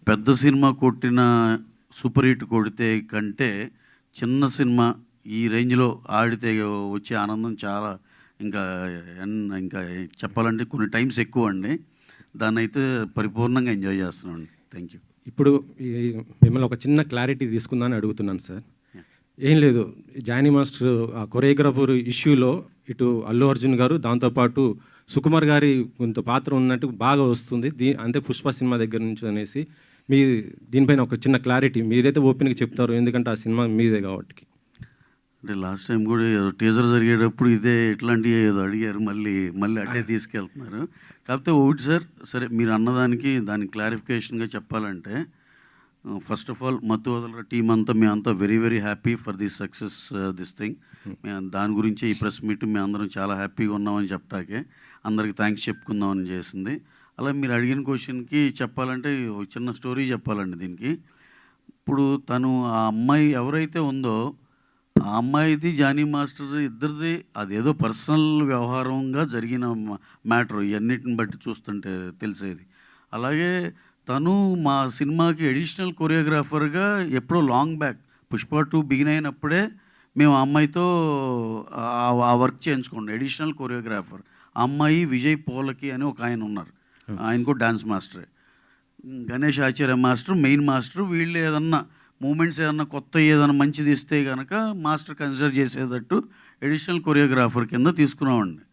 పెద్ద సినిమా కొట్టిన super hit కొడితే కంటే చిన్న సినిమా ఈ రేంజ్లో ఆడితే వచ్చే ఆనందం చాలా ఇంకా ఇంకా చెప్పాలంటే కొన్ని టైమ్స్ ఎక్కువ అండి. దాన్ని అయితే పరిపూర్ణంగా ఎంజాయ్ చేస్తున్నాం అండి. Thank you. ఇప్పుడు మిమ్మల్ని ఒక చిన్న క్లారిటీ తీసుకుందామని అడుగుతున్నాను సార్. ఏం లేదు, జానీ మాస్టర్ ఆ కొరియోగ్రాఫర్ ఇష్యూలో ఇటు అల్లు అర్జున్ గారు, దాంతోపాటు సుకుమార్ గారి కొంత పాత్ర ఉన్నట్టు బాగా వస్తుంది. అంటే పుష్ప సినిమా దగ్గర నుంచి అనేసి మీ దీనిపైన ఒక చిన్న క్లారిటీ మీరైతే ఓపెన్గా చెప్తారు, ఎందుకంటే ఆ సినిమా మీదే కాబట్టి. అంటే లాస్ట్ టైం కూడా ఏదో టీజర్ జరిగేటప్పుడు ఇదే ఇట్లాంటివి ఏదో అడిగారు, మళ్ళీ అట్టే తీసుకెళ్తున్నారు. కాకపోతే ఒకటి సార్, సరే మీరు అన్నదానికి దానికి క్లారిఫికేషన్గా చెప్పాలంటే, ఫస్ట్ ఆఫ్ ఆల్ మత్తు వదలరా టీం అంతా మేమంతా very very happy for this success this thing. మేము దాని గురించి ఈ ప్రెస్ మీట్ మేము అందరం చాలా హ్యాపీగా ఉన్నామని చెప్పటాకే అందరికి థ్యాంక్స్ చెప్పుకుందామని చేసింది. అలా మీరు అడిగిన క్వశ్చన్కి చెప్పాలంటే ఒక చిన్న స్టోరీ చెప్పాలండి దీనికి. ఇప్పుడు తను ఆ అమ్మాయి ఎవరైతే ఉందో ఆ అమ్మాయిది జానీ మాస్టర్ ఇద్దరిది అదేదో పర్సనల్ వ్యవహారంగా జరిగిన మ్యాటర్ ఇవన్నిటిని బట్టి చూస్తుంటే తెలిసేది. అలాగే తను మా సినిమాకి అడిషనల్ కొరియోగ్రాఫర్గా ఎప్పుడో లాంగ్ బ్యాక్ పుష్ప 2 బిగిన్ అయినప్పుడే మేము ఆ అమ్మాయితో ఆ వర్క్ చేయించుకోండి. అడిషనల్ కొరియోగ్రాఫర్ ఆ అమ్మాయి విజయ్ పోలకి అని ఒక ఆయన ఉన్నారు, ఆయన కూడా డాన్స్ మాస్టరే. గణేష్ ఆచార్య మాస్టర్ మెయిన్ మాస్టర్. వీళ్ళు ఏదన్నా మూమెంట్స్ ఏదన్నా కొత్త ఏదైనా మంచిది ఇస్తే కనుక మాస్టర్ కన్సిడర్ చేసేటట్టు అడిషనల్ కొరియోగ్రాఫర్ కింద తీసుకున్నామండి.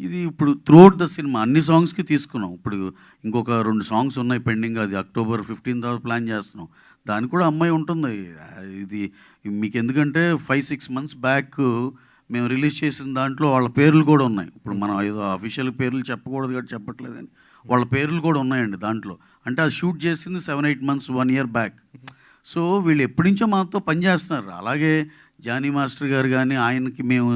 ఇది ఇప్పుడు త్రూఅవుట్ ద సినిమా అన్ని సాంగ్స్కి తీసుకున్నాం. ఇప్పుడు ఇంకొక 2 సాంగ్స్ ఉన్నాయి పెండింగ్, అది October 15 తర్వాత ప్లాన్ చేస్తున్నాం. దానికి కూడా అమ్మాయి ఉంటుంది. ఇది మీకు ఎందుకంటే 5-6 months బ్యాక్ మేము రిలీజ్ చేసిన దాంట్లో వాళ్ళ పేర్లు కూడా ఉన్నాయి. ఇప్పుడు మనం ఏదో అఫీషియల్ పేర్లు చెప్పకూడదు కాబట్టి చెప్పట్లేదని వాళ్ళ పేర్లు కూడా ఉన్నాయండి దాంట్లో. అంటే అది షూట్ చేసింది 7-8 months 1 year బ్యాక్. సో వీళ్ళు ఎప్పటి నుంచో మాతో పనిచేస్తున్నారు. అలాగే జానీ మాస్టర్ గారు కానీ ఆయనకి మేము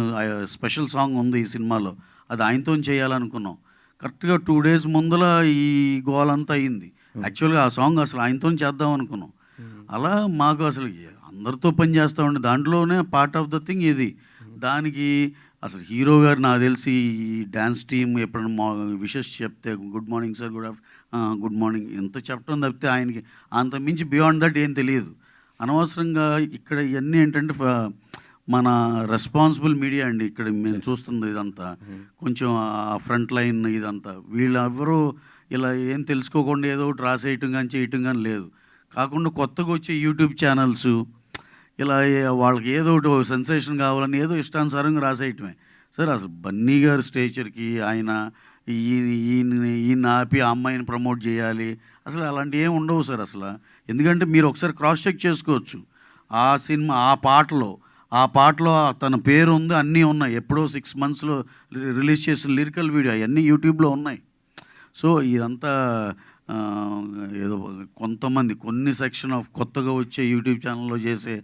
స్పెషల్ సాంగ్ ఉంది ఈ సినిమాలో, అది ఆయనతో చేయాలనుకున్నాం. కరెక్ట్గా 2 days ముందల ఈ గోలంతా అయింది. యాక్చువల్గా ఆ సాంగ్ అసలు ఆయనతో చేద్దాం అనుకున్నాం. అలా మాకు అసలు అందరితో పని చేస్తామండి, దాంట్లోనే పార్ట్ ఆఫ్ ద థింగ్ ఇది. దానికి అసలు హీరో గారు నాకు తెలిసి ఈ డ్యాన్స్ టీమ్ ఎప్పుడైనా విషెస్ చెప్తే good morning sir, good morning ఎంత చెప్పడం తప్పితే ఆయనకి అంత మించి బియాండ్ దట్ ఏం తెలియదు. అనవసరంగా ఇక్కడ ఇవన్నీ ఏంటంటే మన రెస్పాన్సిబుల్ మీడియా అండి ఇక్కడ మేము చూస్తుంది ఇదంతా. కొంచెం ఆ ఫ్రంట్ లైన్ ఇదంతా వీళ్ళెవరూ ఇలా ఏం తెలుసుకోకుండా ఏదో ఒకటి రాసేయటం కానీ చేయటం కానీ లేదు. కాకుండా కొత్తగా వచ్చే యూట్యూబ్ ఛానల్స్ ఇలా వాళ్ళకి ఏదో ఒకటి సెన్సేషన్ కావాలని ఏదో ఇష్టానుసారంగా రాసేయటమే. సార్ అసలు బన్నీ గారి స్టేచర్కి ఆయన ఈయన ఆపి ఆ అమ్మాయిని ప్రమోట్ చేయాలి అసలు అలాంటివి ఏమి ఉండవు సార్ అసలు. ఎందుకంటే మీరు ఒకసారి క్రాస్ చెక్ చేసుకోవచ్చు. ఆ సినిమా ఆ పాటలో తన పేరు ఉంది, అన్నీ ఉన్నాయి. ఎప్పుడో 6 months రిలీజ్ చేసిన లిరికల్ వీడియో అవన్నీ యూట్యూబ్లో ఉన్నాయి. సో ఇదంతా ఏదో కొంతమంది కొన్ని సెక్షన్ ఆఫ్ కొత్తగా వచ్చే యూట్యూబ్ ఛానల్లో చేసే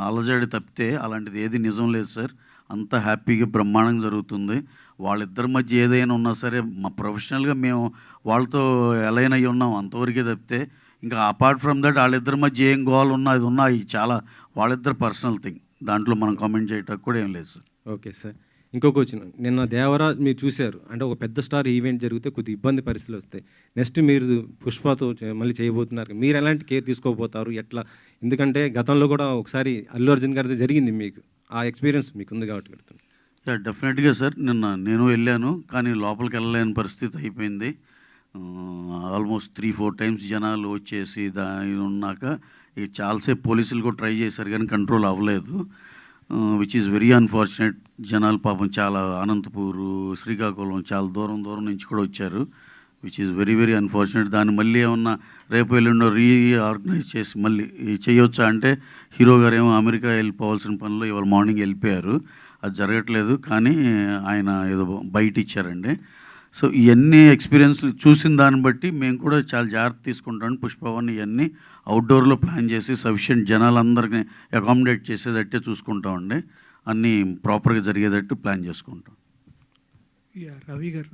అలజడి తప్పితే అలాంటిది ఏది నిజం లేదు సార్. అంత హ్యాపీగా బ్రహ్మాండంగా జరుగుతుంది. వాళ్ళిద్దరి మధ్య ఏదైనా ఉన్నా సరే మా ప్రొఫెషనల్గా మేము వాళ్ళతో ఎలైన్ అయ్యి ఉన్నాం అంతవరకే తప్పితే ఇంకా అపార్ట్ ఫ్రమ్ దట్ వాళ్ళిద్దరి మధ్య ఏం గోల్ ఉన్నా అది ఉన్నా ఇది చాలా వాళ్ళిద్దరు పర్సనల్ థింగ్, దాంట్లో మనం కామెంట్ చేయటం కూడా ఏం లేదు సార్. ఓకే సార్, ఇంకో క్వశ్చన్. నిన్న దేవరా మీరు చూశారు, అంటే ఒక పెద్ద స్టార్ ఈవెంట్ జరిగితే కొద్ది ఇబ్బంది పరిస్థితులు వస్తాయి. నెక్స్ట్ మీరు పుష్పతో మళ్ళీ చేయబోతున్నారు, మీరు ఎలాంటి కేర్ తీసుకోబోతారు ఎట్లా? ఎందుకంటే గతంలో కూడా ఒకసారి అల్లు అర్జున్ గారిది జరిగింది, మీకు ఆ ఎక్స్పీరియన్స్ మీకు ఉంది కాబట్టి కడుతుంది. డెఫినెట్గా సార్, నిన్న నేను వెళ్ళాను కానీ లోపలికి వెళ్ళలేని పరిస్థితి అయిపోయింది. ఆల్మోస్ట్ 3-4 times జనాలు వచ్చేసి ఉన్నాక ఇక చాలాసేపు పోలీసులు కూడా ట్రై చేశారు కానీ కంట్రోల్ అవ్వలేదు, విచ్ ఈజ్ వెరీ అన్ఫార్చునేట్. జనాలు పాపం చాలా అనంతపూరు, శ్రీకాకుళం చాలా దూరం నుంచి కూడా వచ్చారు, which is very very unfortunate. దాన్ని మళ్ళీ ఏమన్నా రేపు ఎల్లుండో రీఆర్గనైజ్ చేసి మళ్ళీ చేయొచ్చా అంటే హీరో గారు ఏమో అమెరికా వెళ్ళిపోవాల్సిన పనిలో ఇవాళ మార్నింగ్ వెళ్ళిపోయారు, అది జరగట్లేదు. కానీ ఆయన ఏదో బయట ఇచ్చారండి. సో ఇవన్నీ ఎక్స్పీరియన్స్లు చూసిన దాన్ని బట్టి మేము కూడా చాలా జాగ్రత్త తీసుకుంటాం. పుష్పవన్ ఇవన్నీ అవుట్డోర్లో ప్లాన్ చేసి సఫిషియెంట్ జనాలందరికీ అకామిడేట్ చేసేటట్టే చూసుకుంటామండి, అన్నీ ప్రాపర్గా జరిగేటట్టు ప్లాన్ చేసుకుంటాం. రవి గారు